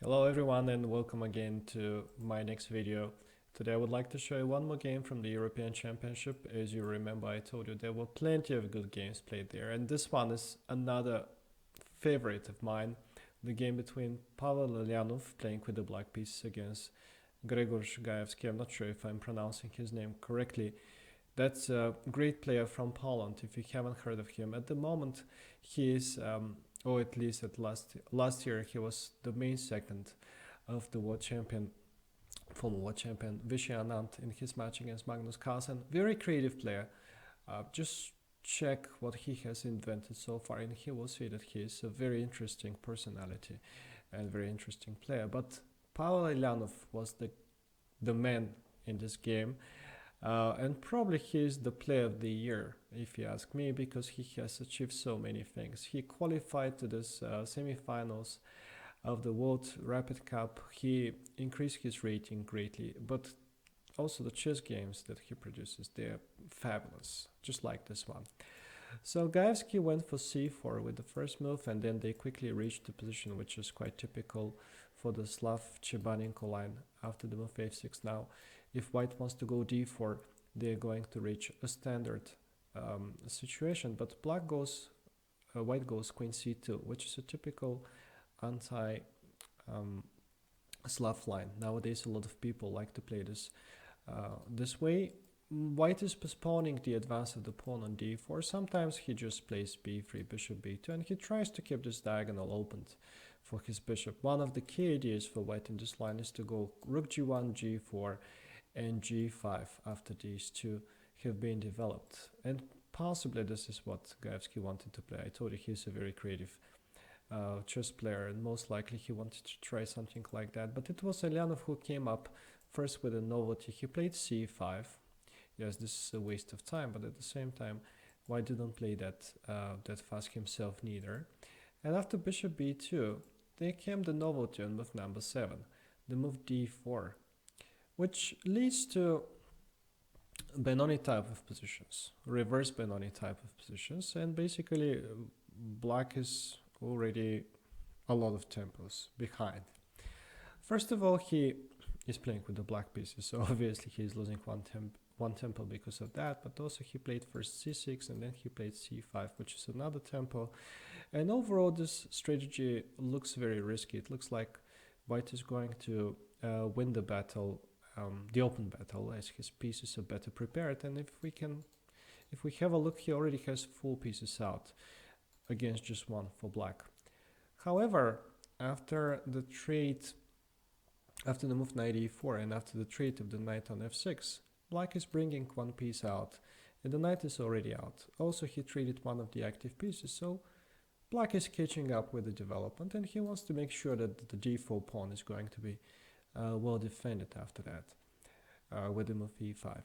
Hello everyone and welcome again to my next video. Today I would like to show you one more game from the European Championship. As you remember, I told you there were plenty of good games played there, and this one is another favorite of mine. The game between Pavel Eljanov playing with the black pieces against Grzegorz Gajewski. I'm not sure if I'm pronouncing his name correctly. That's a great player from Poland. If you haven't heard of him, at the moment he is or at least at last year he was the main second of the world champion, former world champion Vishy Anand in his match against Magnus Carlsen. Very creative player. Just check what he has invented so far, and he will see that he is a very interesting personality and very interesting player. But Pavel Eljanov was the man in this game. And probably he is the player of the year, if you ask me, because he has achieved so many things. He qualified to this semi-finals of the World Rapid Cup. He increased his rating greatly, but also the chess games that he produces, they're fabulous, just like this one. So Gajewski went for c4 with the first move, and then they quickly reached the position which is quite typical for the Slav-Chebanenko line after the move f6. Now, if white wants to go d4, they're going to reach a standard situation, but white goes queen c2, which is a typical anti-Slav line. Nowadays, a lot of people like to play this way. White is postponing the advance of the pawn on d4. Sometimes he just plays b3, bishop b2, and he tries to keep this diagonal opened for his bishop. One of the key ideas for white in this line is to go rook g1, g4, and g5 after these two have been developed. And possibly this is what Gajewski wanted to play. I told you he's a very creative chess player, and most likely he wanted to try something like that. But it was Eljanov who came up first with a novelty. He played c5. Yes, this is a waste of time, but at the same time, white didn't play that fast himself neither. And after bishop b2, there came the novelty on move number 7, the move d4, which leads to Benoni type of positions, reverse Benoni type of positions, and basically black is already a lot of tempos behind. First of all, he is playing with the black pieces, so obviously he is losing one tempo because of that, but also he played first c6 and then he played c5, which is another tempo. And overall this strategy looks very risky. It looks like white is going to win the battle, the open battle, as his pieces are better prepared. And if we have a look, he already has full pieces out against just one for black. However, after the move knight e4 and after the trade of the knight on f6, black is bringing one piece out, and the knight is already out. Also, he traded one of the active pieces, so black is catching up with the development, and he wants to make sure that the d4 pawn is going to be well defended after that with the move e5.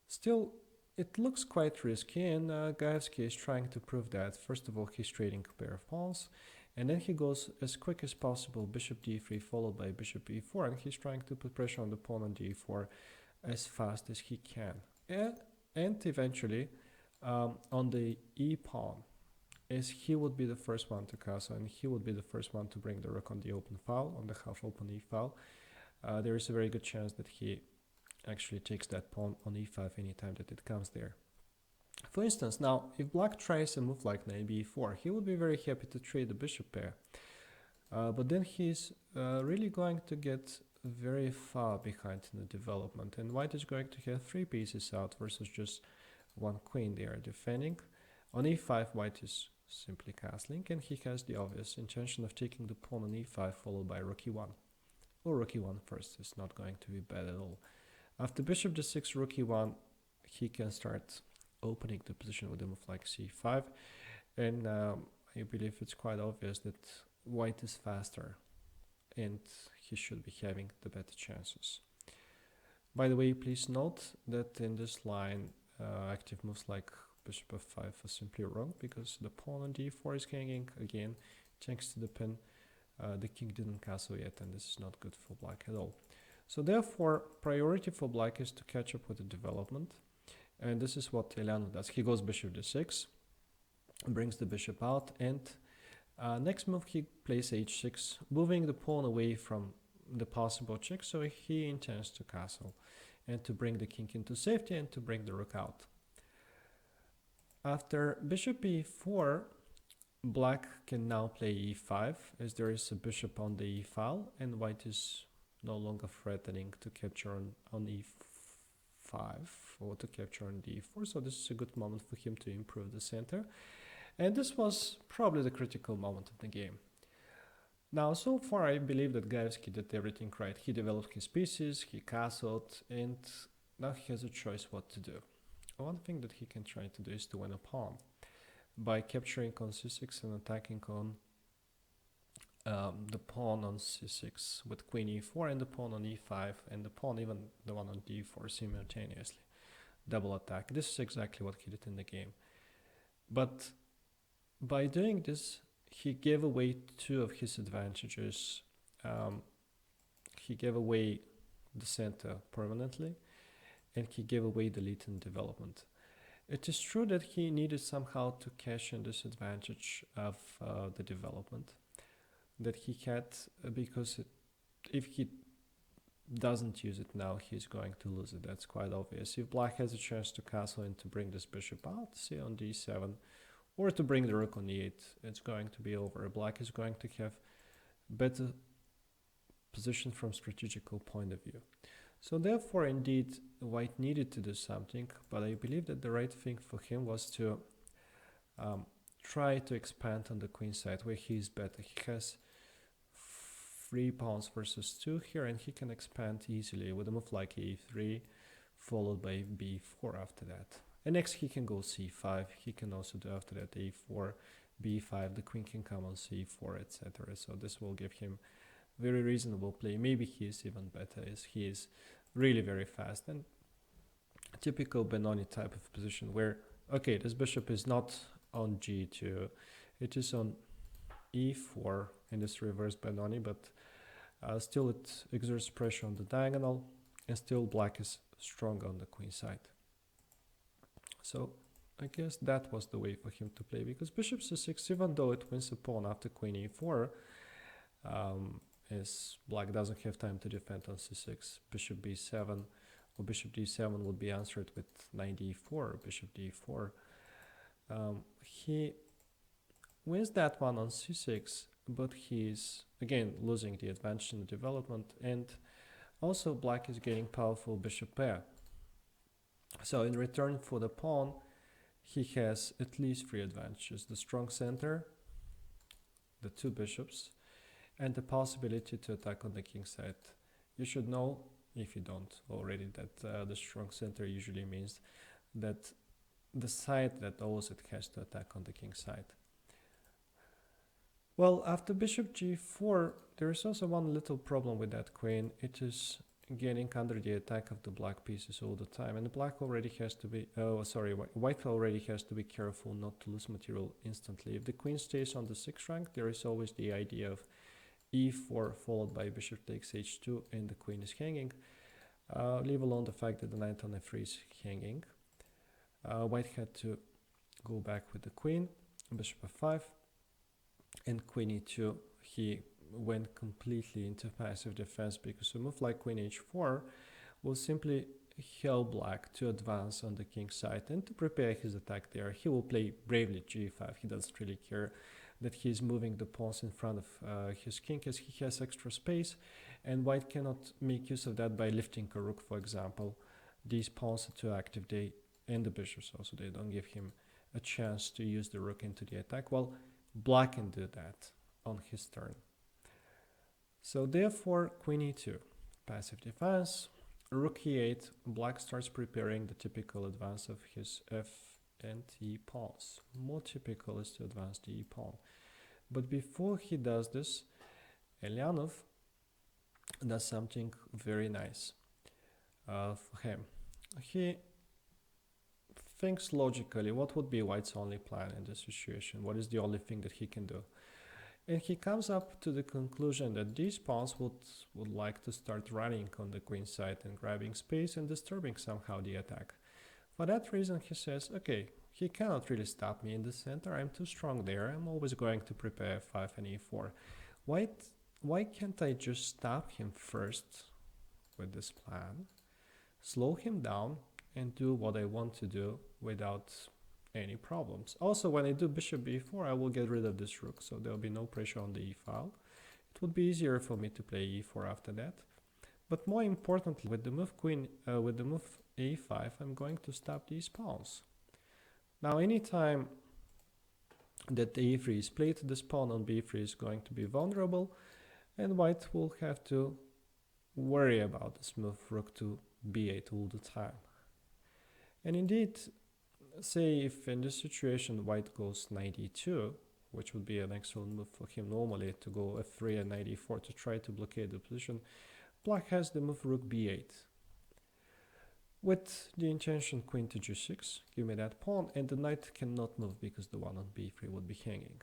Still, it looks quite risky, and Gajewski is trying to prove that. First of all, he's trading a pair of pawns, and then he goes as quick as possible, bishop d3 followed by bishop e4, and he's trying to put pressure on the pawn on d4 as fast as he can. And eventually, on the e pawn, as he would be the first one to castle, and he would be the first one to bring the rook on the open file, on the half open e file, there is a very good chance that he actually takes that pawn on e5 anytime that it comes there. For instance, now if black tries a move like knight b4, he would be very happy to trade the bishop pair, but then he's really going to get very far behind in the development, and white is going to have 3 pieces out versus just one queen they are defending. On e5, white is simply castling, and he has the obvious intention of taking the pawn on e5 followed by rook e1, or rook e1 first. Is not going to be bad at all. After bishop d6, rook e1, he can start opening the position with a move like c5, and I believe it's quite obvious that white is faster and he should be having the better chances. By the way, please note that in this line, active moves like bishop f5 are simply wrong, because the pawn on d4 is hanging again thanks to the pin. The king didn't castle yet, and this is not good for black at all. So therefore, priority for black is to catch up with the development, and this is what Eljanov does. He goes bishop d6, brings the bishop out, and Next move he plays h6, moving the pawn away from the possible check, so he intends to castle and to bring the king into safety and to bring the rook out. After bishop e4, black can now play e5, as there is a bishop on the e file, and white is no longer threatening to capture on e5 or to capture on d4, so this is a good moment for him to improve the center. And this was probably the critical moment of the game. Now, so far I believe that Gajewski did everything right. He developed his pieces, he castled, and now he has a choice what to do. One thing that he can try to do is to win a pawn by capturing on c6 and attacking on the pawn on c6 with queen e4 and the pawn on e5 and the pawn, even the one on d4 simultaneously. Double attack. This is exactly what he did in the game. But by doing this, he gave away two of his advantages. He gave away the center permanently, and he gave away the lead in development. It is true that he needed somehow to cash in this advantage of the development that he had, because if he doesn't use it now, he's going to lose it. That's quite obvious. If black has a chance to castle and to bring this bishop out, say on d7, or to bring the rook on e8, it's going to be over. Black is going to have better position from strategical point of view. So therefore, indeed, white needed to do something, but I believe that the right thing for him was to try to expand on the queen side, where he is better. He has 3 pawns versus 2 here, and he can expand easily with a move like a3, followed by b4 after that. And next he can go c5, he can also do after that a4, b5, the queen can come on c4, etc. So this will give him very reasonable play. Maybe he is even better, as he is really very fast. And typical Benoni type of position where, okay, this bishop is not on g2, it is on e4 in this reverse Benoni, but still it exerts pressure on the diagonal, and still black is strong on the queen side. So I guess that was the way for him to play, because bishop c6, even though it wins a pawn after queen e4, as black doesn't have time to defend on c6, bishop b7 or bishop d7 would be answered with knight d4 or bishop d4. He wins that one on c6, but he's again losing the advantage in the development, and also black is getting powerful bishop pair. So in return for the pawn, he has at least 3 advantages: the strong center, the 2 bishops, and the possibility to attack on the king side. You should know, if you don't already, that the strong center usually means that the side that owes it has to attack on the king side. Well, after bishop g4, there is also one little problem with that queen. It is getting under the attack of the black pieces all the time, and black already has to be, white already has to be careful not to lose material instantly. If the queen stays on the 6th rank, there is always the idea of e4 followed by bishop takes h2 and the queen is hanging, leave alone the fact that the knight on f3 is hanging. White had to go back with the queen, bishop f5, and queen e2. He went completely into passive defense, because a move like queen h4 will simply help black to advance on the king side and to prepare his attack there. He will play bravely g5. He doesn't really care that he's moving the pawns in front of his king, as he has extra space, and white cannot make use of that by lifting a rook, for example. These pawns are too active, and the bishops also, they don't give him a chance to use the rook into the attack. Well, black can do that on his turn. So therefore, queen e2, passive defense, rook e8, black starts preparing the typical advance of his f and e pawns. More typical is to advance the e pawn. But before he does this, Eljanov does something very nice for him. He thinks logically, what would be white's only plan in this situation? What is the only thing that he can do? And he comes up to the conclusion that these pawns would like to start running on the queen side and grabbing space and disturbing somehow the attack. For that reason, he says, okay, He cannot really stop me in the center. I'm too strong there. I'm always going to prepare f5 and e4. Why can't I just stop him first with this plan, slow him down, and do what I want to do without any problems? Also, when I do bishop b4, I will get rid of this rook, so there will be no pressure on the e file. It would be easier for me to play e4 after that. But more importantly, with the move a5, I'm going to stop these pawns. Now, anytime that the e3 is played, this pawn on b3 is going to be vulnerable, and white will have to worry about this move rook to b8 all the time. And indeed, say if in this situation white goes knight e2, which would be an excellent move for him normally, to go f3 and knight e4 to try to blockade the position, black has the move rook b8 with the intention queen to g6, give me that pawn, and the knight cannot move because the one on b3 would be hanging.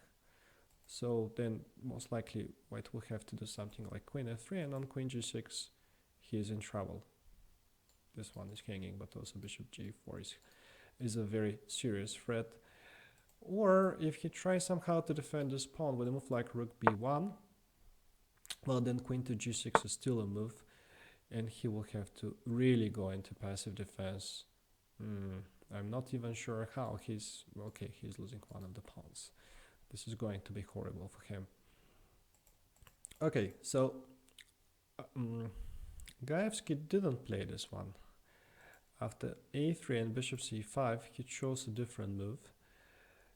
So then most likely white will have to do something like queen f3, and on queen g6 he is in trouble. This one is hanging, but also bishop g4 is a very serious threat. Or if he tries somehow to defend this pawn with a move like rook b1, well, then queen to g6 is still a move, and he will have to really go into passive defense. I'm not even sure how. He's losing one of the pawns. This is going to be horrible for him. Okay, so Gajewski didn't play this one. After a3 and bishop c5, he chose a different move.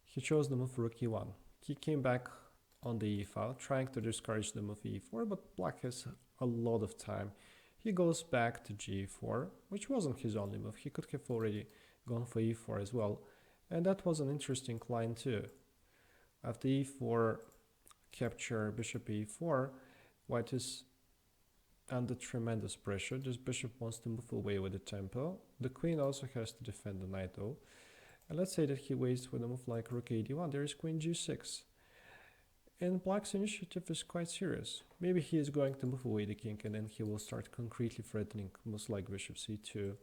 He chose the move rook e1. He came back on the e file, trying to discourage the move e4, but black has a lot of time. He goes back to g4, which wasn't his only move. He could have already gone for e4 as well, and that was an interesting line too. After e4 capture bishop e4, white is under tremendous pressure. This bishop wants to move away with the tempo. The queen also has to defend the knight though. And let's say that he waits with a move like rook a1. There is queen g6. And black's initiative is quite serious. Maybe he is going to move away the king, and then he will start concretely threatening moves like bishop c2.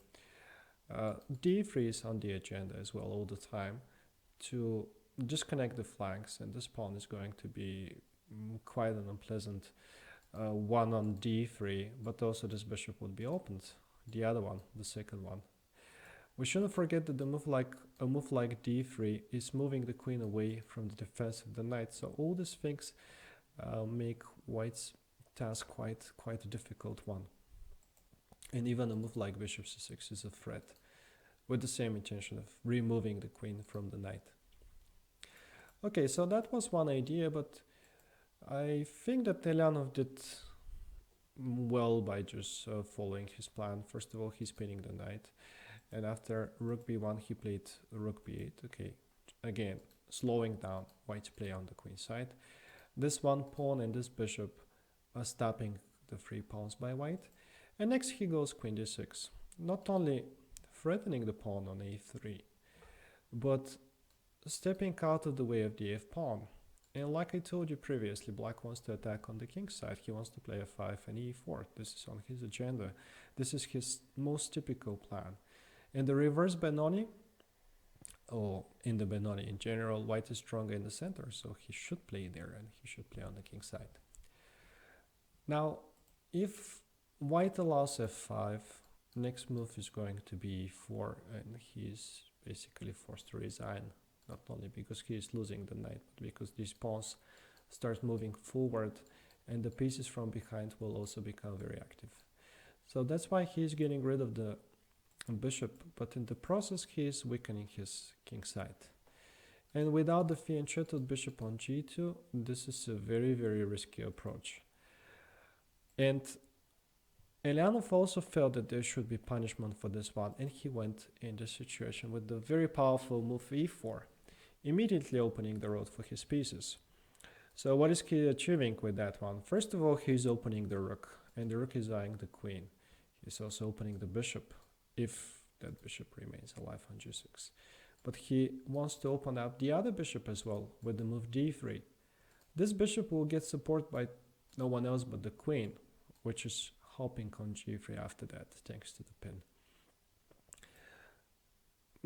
d3 is on the agenda as well all the time to disconnect the flanks, and this pawn is going to be quite an unpleasant one on d3, but also this bishop would be opened. The other one, the second one. We shouldn't forget that a move like d3 is moving the queen away from the defense of the knight. So all these things make white's task quite a difficult one. And even a move like bishop c6 is a threat, with the same intention of removing the queen from the knight. Okay, so that was one idea, but I think that Eljanov did well by just following his plan. First of all, he's pinning the knight. And after rook b1, he played rook b8. Okay, again, slowing down white's play on the queen side. This one pawn and this bishop are stopping the 3 pawns by white. And next he goes queen d6, not only threatening the pawn on a3, but stepping out of the way of the f pawn. And like I told you previously, black wants to attack on the king side. He wants to play f5 and e4. This is on his agenda. This is his most typical plan. In the reverse Benoni, or in the Benoni in general, white is stronger in the center, so he should play there and he should play on the king side. Now, if white allows f5, next move is going to be e4, and he is basically forced to resign, not only because he is losing the knight, but because these pawns start moving forward and the pieces from behind will also become very active. So that's why he is getting rid of the bishop, but in the process he is weakening his king side. And without the fianchettoed bishop on g2, this is a very, very risky approach. And Eljanov also felt that there should be punishment for this one, and he went in this situation with the very powerful move e4, immediately opening the road for his pieces. So what is he achieving with that one? First of all, he's opening the rook, and the rook is eyeing the queen. He's also opening the bishop, if that bishop remains alive on g6. But he wants to open up the other bishop as well with the move d3. This bishop will get support by no one else but the queen, which is hopping on g3 after that, thanks to the pin.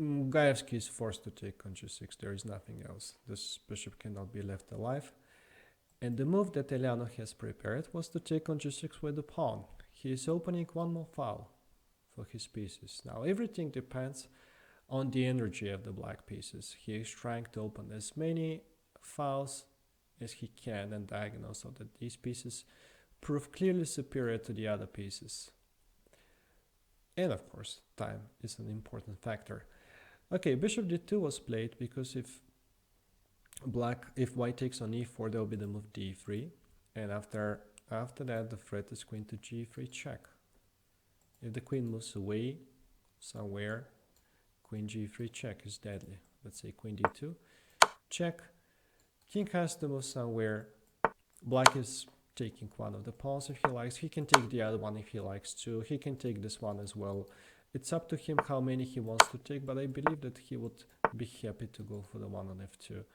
Gajewski is forced to take on g6. There is nothing else. This bishop cannot be left alive. And the move that Eljanov has prepared was to take on g6 with the pawn. He is opening one more file for his pieces. Now everything depends on the energy of the black pieces. He is trying to open as many files as he can and diagonal so that these pieces prove clearly superior to the other pieces. And of course, time is an important factor. Okay, bishop d2 was played because if white takes on e4, there will be the move d3, and after that the threat is queen to g3 check. If the queen moves away somewhere, queen g3 check is deadly. Let's say queen d2 check. King has to move somewhere. Black is taking one of the pawns if he likes. He can take the other one if he likes to. He can take this one as well. It's up to him how many he wants to take, but I believe that he would be happy to go for the one on f2,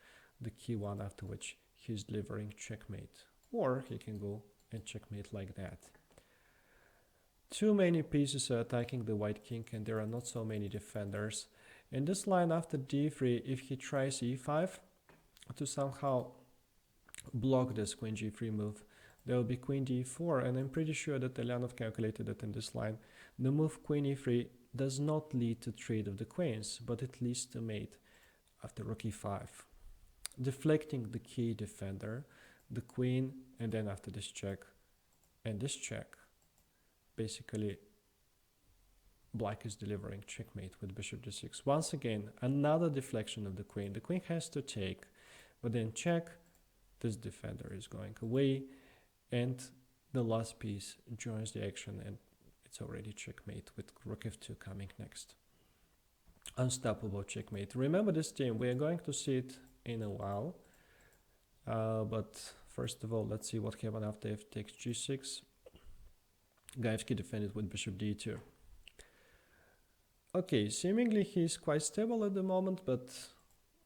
the key one, after which he's delivering checkmate. Or he can go and checkmate like that. Too many pieces are attacking the white king and there are not so many defenders. In this line after d3, if he tries e5 to somehow block this queen g3 move, there will be queen d4, and I'm pretty sure that Eljanov calculated that in this line the move queen e3 does not lead to trade of the queens, but it leads to mate after rook e5, deflecting the key defender, the queen, and then after this check and this check, basically black is delivering checkmate with bishop d6. Once again, another deflection of the queen. The queen has to take, but then check, this defender is going away, and the last piece joins the action, and it's already checkmate with rook f2 coming next. Unstoppable checkmate. Remember this team, we are going to see it in a while, but first of all, let's see what happened after f takes g6. Gajewski defended with bishop d2. Okay, seemingly he's quite stable at the moment, but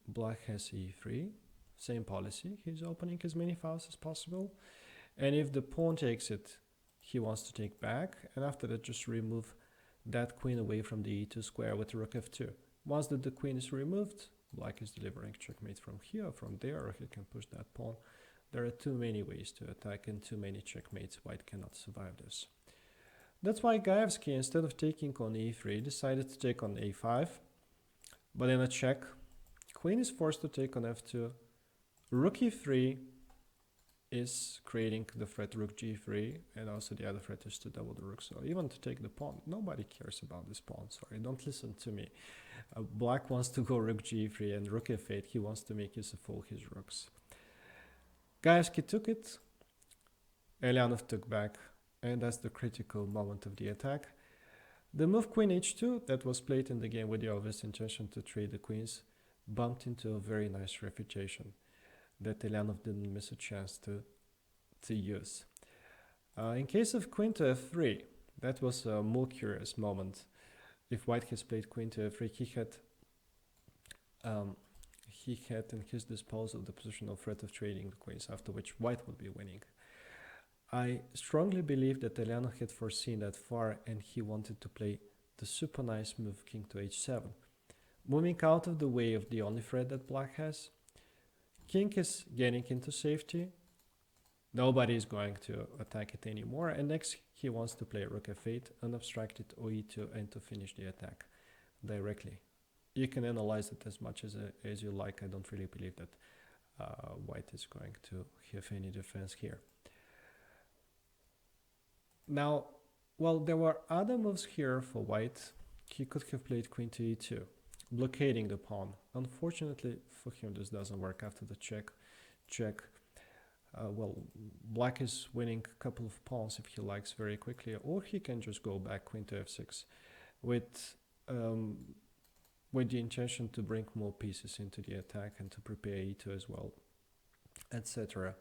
black has e3. Same policy, he's opening as many files as possible. And if the pawn takes it, he wants to take back, and after that just remove that queen away from the e2 square with rook f2. Once that the queen is removed, black is delivering checkmate from here, from there, or he can push that pawn. There are too many ways to attack and too many checkmates. White cannot survive this. That's why Gajewski, instead of taking on e3, decided to take on a5, but in a check, queen is forced to take on f2, rook e3 is creating the threat rook g3, and also the other threat is to double the rook, so even to take the pawn, nobody cares about this pawn, sorry, don't listen to me. Black wants to go rook g3 and rook f8, he wants to make use of all his rooks. Gajewski took it, Eljanov took back, and that's the critical moment of the attack. The move queen h2 that was played in the game with the obvious intention to trade the queens bumped into a very nice refutation that Eljanov didn't miss a chance to use. In case of queen to f3, that was a more curious moment. If white has played queen to f3, he had in his disposal the positional threat of trading the queens, after which white would be winning. I strongly believe that Eljanov had foreseen that far, and he wanted to play the super nice move king to h7, moving out of the way of the only threat that black has. King is getting into safety, nobody is going to attack it anymore, and next he wants to play rook f8, unobstructed e2, and to finish the attack directly. You can analyze it as much as you like. I don't really believe that white is going to have any defense here. Now, well, there were other moves here for white. He could have played queen to e2, blockading the pawn. Unfortunately for him, this doesn't work after the check. Well, black is winning a couple of pawns if he likes very quickly, or he can just go back queen to f6 with the intention to bring more pieces into the attack and to prepare e2 as well, etc.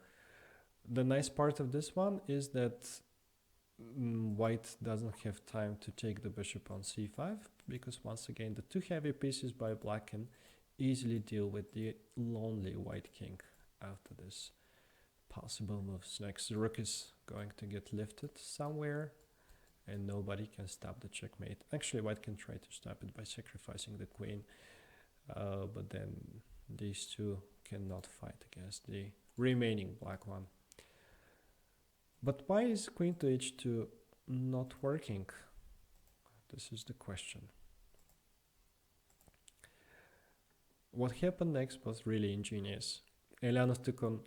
The nice part of this one is that white doesn't have time to take the bishop on c5, because once again the two heavy pieces by black can easily deal with the lonely white king after this possible moves. Next, the rook is going to get lifted somewhere, and nobody can stop the checkmate. Actually, white can try to stop it by sacrificing the queen, but then these two cannot fight against the remaining black one. But why is queen to h2 not working? This is the question. What happened next was really ingenious. Eljanov took on,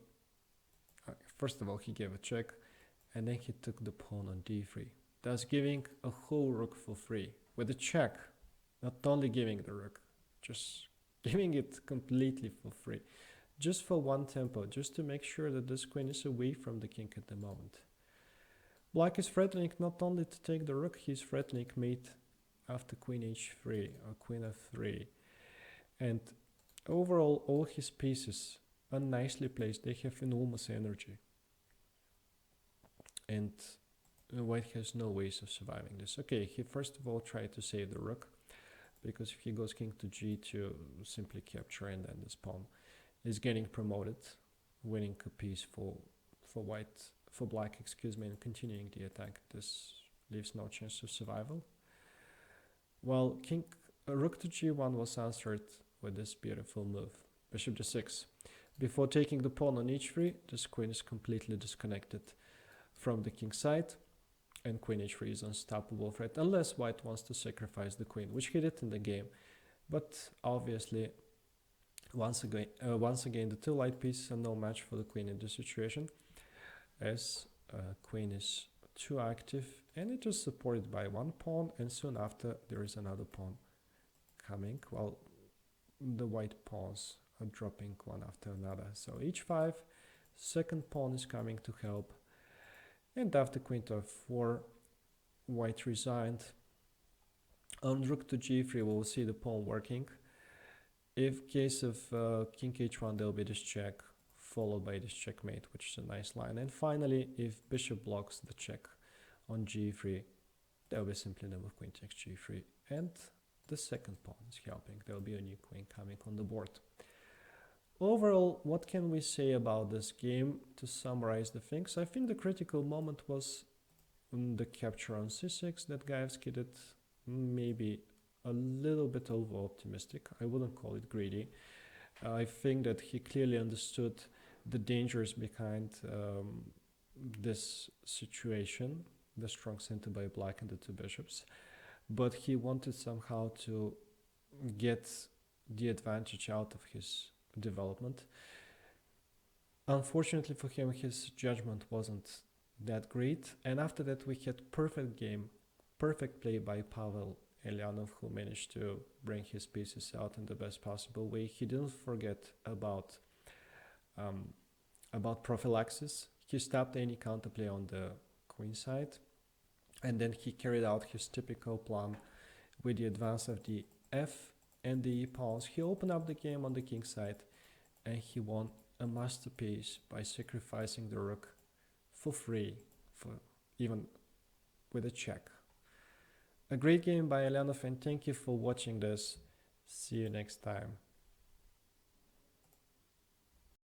first of all, he gave a check, and then he took the pawn on d3, thus giving a whole rook for free with a check, not only giving the rook, just giving it completely for free, just for one tempo, just to make sure that this queen is away from the king at the moment. Black is threatening not only to take the rook, he's threatening mate after queen h3 or queen f3, and overall all his pieces are nicely placed, they have enormous energy, and white has no ways of surviving this. Okay, he first of all tried to save the rook, because if he goes king to g2, simply capture, and then this pawn is getting promoted, winning a piece for black, and continuing the attack. This leaves no chance of survival. While rook to g1 was answered with this beautiful move, bishop d6. Before taking the pawn on h3, this queen is completely disconnected from the king side, and queen h3 is unstoppable threat, unless white wants to sacrifice the queen, which he did in the game. But obviously, once again, the two light pieces are no match for the queen in this situation, as queen is too active, and it is supported by one pawn, and soon after there is another pawn coming, while the white pawns are dropping one after another. So h5, second pawn is coming to help, and after queen to f4, white resigned. On rook to g3, we'll see the pawn working. If case of king h1, there'll be this check, followed by this checkmate, which is a nice line. And finally, if bishop blocks the check on g3, there'll be simply no queen takes g3, and the second pawn is helping. There'll be a new queen coming on the board. Overall, what can we say about this game to summarize the things? I think the critical moment was the capture on c6 that Gajewski did, maybe a little bit over-optimistic. I wouldn't call it greedy. I think that he clearly understood the dangers behind this situation, the strong center by black and the two bishops, but he wanted somehow to get the advantage out of his development. Unfortunately for him, his judgment wasn't that great, and after that we had perfect game, perfect play by Pavel Eljanov, who managed to bring his pieces out in the best possible way. He didn't forget about prophylaxis. He stopped any counterplay on the queen side, and then he carried out his typical plan with the advance of the f and the e pawns. He opened up the game on the king side, and he won a masterpiece by sacrificing the rook for free, for even with a check. A great game by Eljanov, and thank you for watching this. See you next time.